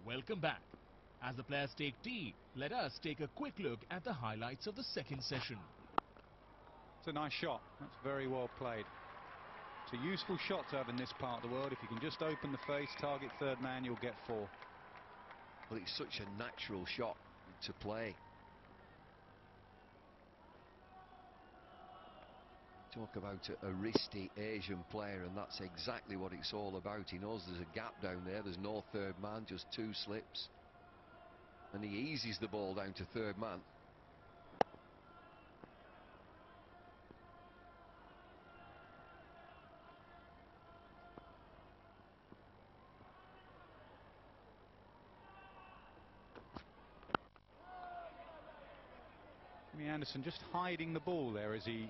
Welcome back. As the players take tee, let us take a quick look at the highlights of the second session. It's a nice shot. That's very well played. It's a useful shot to have in this part of the world. If you can just open the face, target third man, you'll get four. Well, it's such a natural shot to play. Talk about a wristy Asian player, and that's exactly what it's all about. He knows there's a gap down there, there's no third man, just two slips, and he eases the ball down to third man. Jimmy Anderson just hiding the ball there as he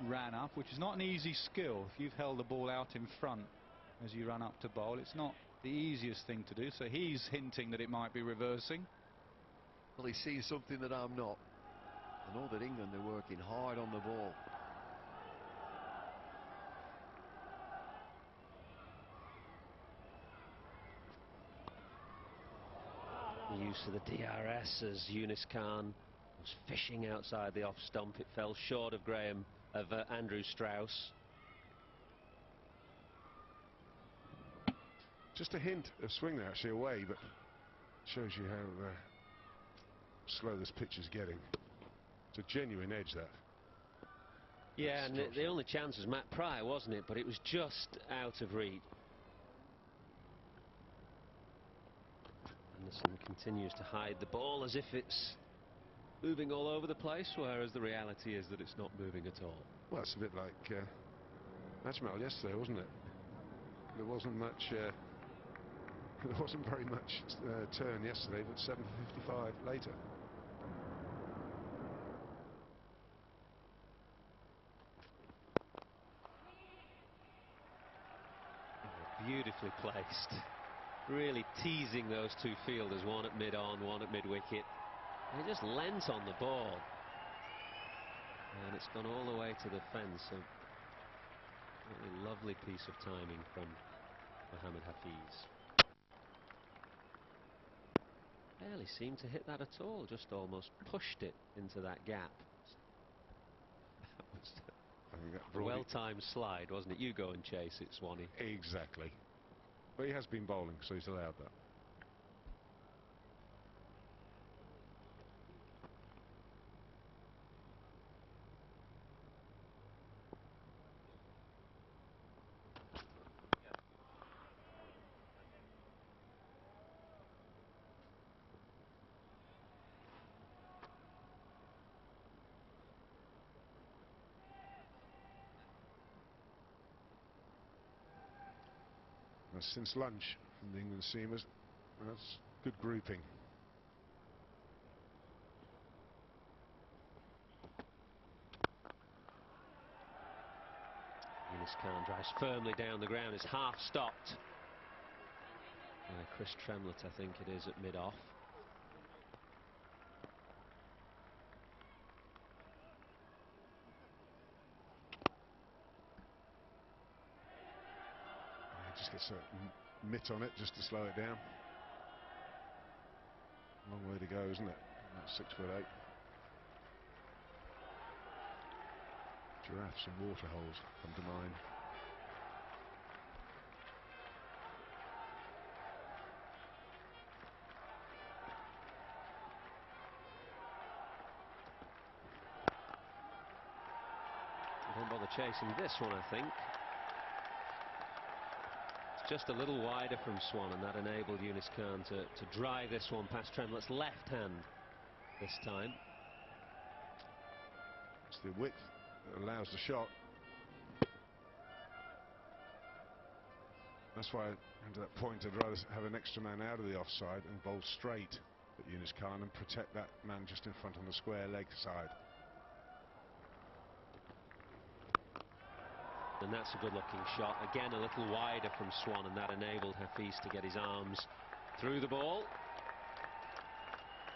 ran up, which is not an easy skill. If you've held the ball out in front as you run up to bowl, it's not the easiest thing to do. So he's hinting that it might be reversing. Well, he sees something that I'm not. I know that England are working hard on the ball. The use of the DRS as Yunis Khan was fishing outside the off stump. It fell short of Andrew Strauss. Just a hint of swing there, actually, away, but shows you how slow this pitch is getting. It's a genuine edge, that. Yeah, and the only chance was Matt Pryor, wasn't it? But it was just out of reach. Anderson continues to hide the ball as if it's moving all over the place, whereas the reality is that it's not moving at all. Well, it's a bit like Ajmal yesterday, wasn't it? There wasn't much. There wasn't very much turn yesterday, but 7:55 later. Beautifully placed, really teasing those two fielders, one at mid-on, one at mid-wicket. He just leant on the ball, and it's gone all the way to the fence. A really lovely piece of timing from Mohammad Hafiz. Barely seemed to hit that at all, just almost pushed it into that gap. That was a well-timed slide, wasn't it? You go and chase it, Swanee. Exactly. But he has been bowling, so he's allowed that. Since lunch from the England seamers, that's good grouping. Yunis Khan drives firmly down the ground, is half stopped by Chris Tremlett, I think it is, at mid-off. Just gets a mitt on it just to slow it down. Long way to go, isn't it? About 6'8". Giraffes and water holes come to mind. Don't bother chasing this one, I think. Just a little wider from Swan, and that enabled Yunis Khan to drive this one past Tremlett's left hand this time. It's the width that allows the shot. That's why, to that point, I'd rather have an extra man out of the offside and bowl straight at Yunis Khan and protect that man just in front on the square leg side. And that's a good looking shot. Again, a little wider from Swan, and that enabled Hafiz to get his arms through the ball.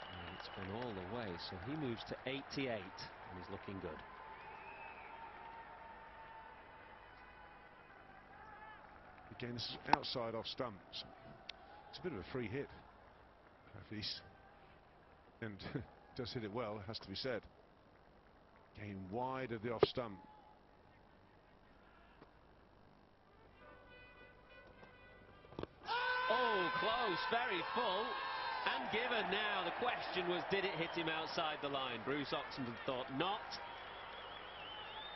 And it's gone all the way, so he moves to 88 and he's looking good. Again, this is outside off stumps. It's a bit of a free hit. Hafiz, and does hit it well, has to be said. Getting wide of the off stump. Oh, close, very full. And given now, the question was, did it hit him outside the line? Bruce Oxenden thought not.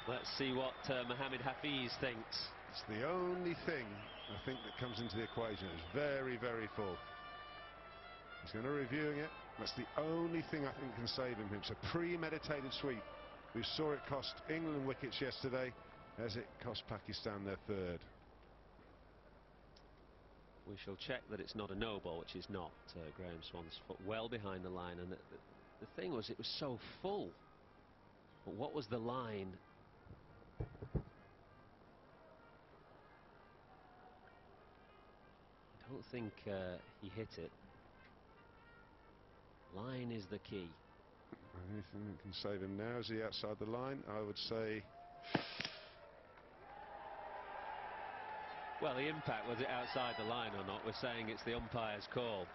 Let's see what Mohamed Hafiz thinks. It's the only thing I think that comes into the equation. It's very, very full. He's going to reviewing it. That's the only thing I think can save him. It's a premeditated sweep. We saw it cost England wickets yesterday, as it cost Pakistan their third. We shall check that it's not a no ball, which is not. Graham Swan's foot well behind the line, and the thing was, it was so full. But what was the line? I don't think he hit it. Line is the key. Anything that can save him now? Is he outside the line? I would say. Well, the impact, was it outside the line or not? We're saying it's the umpire's call.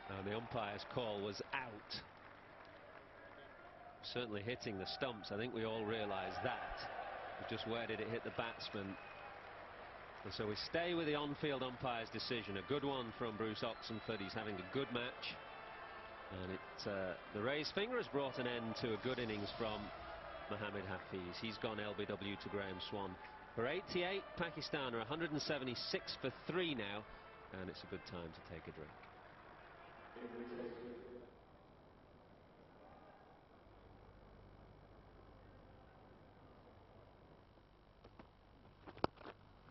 And the umpire's call was out. Certainly hitting the stumps, I think we all realise that. Just where did it hit the batsman? And so we stay with the on-field umpire's decision. A good one from Bruce Oxenford. He's having a good match. And the raised finger has brought an end to a good innings from Mohamed Hafiz. He's gone LBW to Graham Swan. For 88, Pakistan are 176 for 3 now, and it's a good time to take a drink.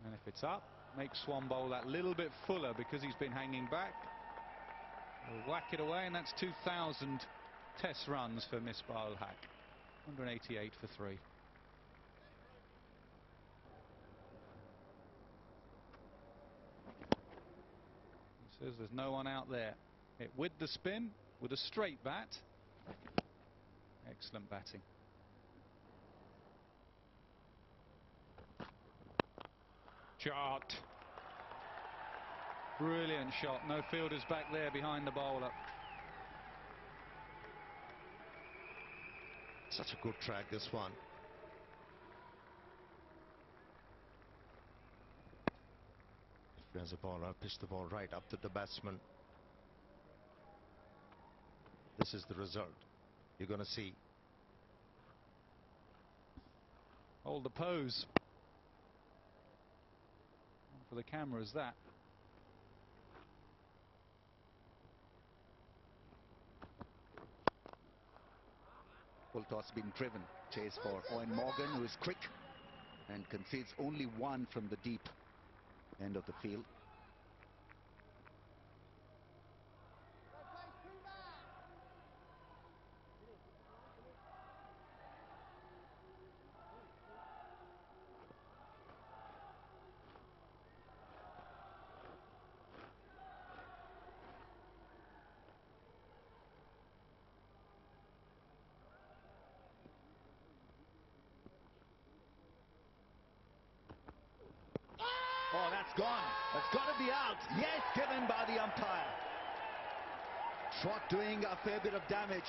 And if it's up, make Swan bowl that little bit fuller because he's been hanging back. We'll whack it away, and that's 2,000 test runs for Misbah ul Haq. 188 for 3. He says there's no one out there. It with the spin, with a straight bat. Excellent batting. Shot. Brilliant shot. No fielders back there behind the bowler. Such a good track, this one. If as a bowler, pitch the ball right up to the batsman. This is the result you're going to see. Hold the pose. One for the cameras, that. Full toss being driven. Chase for Owen Morgan, who is quick and concedes only one from the deep end of the field. Oh, that's gone. That's got to be out. Yes, given by the umpire. Trott doing a fair bit of damage.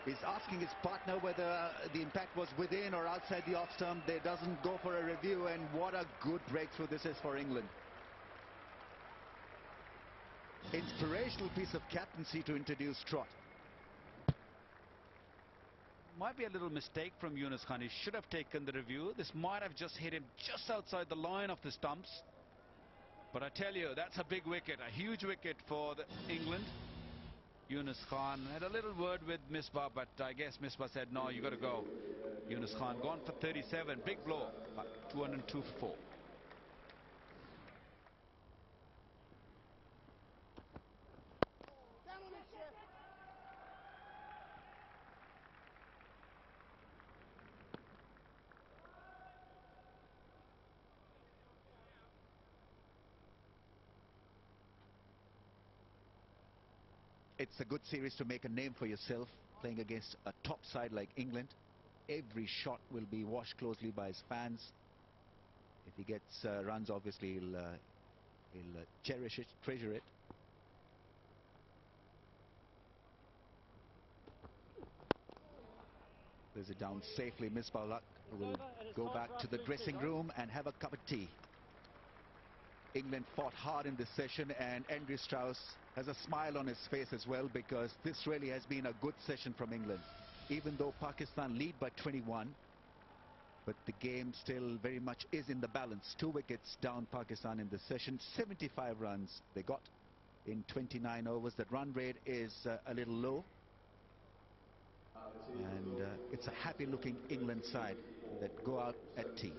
He's asking his partner whether the impact was within or outside the off stump. They doesn't go for a review, and what a good breakthrough this is for England. Inspirational piece of captaincy to introduce Trott. Might be a little mistake from Yunus Khan. He should have taken the review. This might have just hit him just outside the line of the stumps. But I tell you, that's a big wicket, a huge wicket for England. Yunus Khan had a little word with Misbah, but I guess Misbah said, no, you got to go. Yunus Khan gone for 37, big blow, 202 for 4. It's a good series to make a name for yourself, playing against a top side like England. Every shot will be watched closely by his fans. If he gets runs, obviously he'll cherish it, treasure it. Plays it down safely. Misbah-ul-Haq will go back to the dressing room and have a cup of tea. England fought hard in this session, and Andrew Strauss has a smile on his face as well, because this really has been a good session from England. Even though Pakistan lead by 21, but the game still very much is in the balance. 2 wickets down Pakistan in this session. 75 runs they got in 29 overs. That run rate is a little low. And it's a happy looking England side that go out at tea.